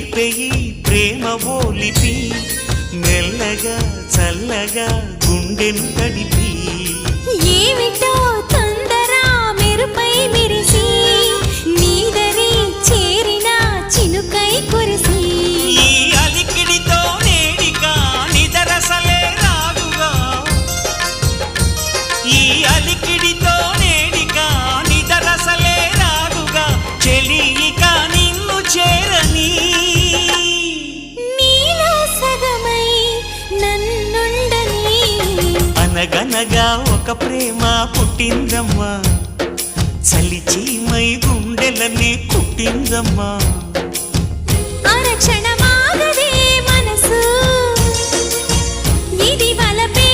నేర్పెయి ప్రేమ ఓలిపి మెల్లగా చల్లగా గుండెను తడిపి ఏమిటో తొందర మెరుపై మెరిసి నీదరి చేరిన చినుకై కురిసి ఈ అలికిడితో నేడిగా నిదరసలే రాదుగా ఈ అలికిడితో నేడిగా నిదరసలే రాదుగా చెలిక నిన్ను చేరని నీలో సగమై నన్నుండని అనగనగా ఒక ప్రేమ పుట్టిందమ్మా చలిచీమై గుండెలని కుట్టిందమ్మా అరక్షణమాగదే మనసు ఇది వలపే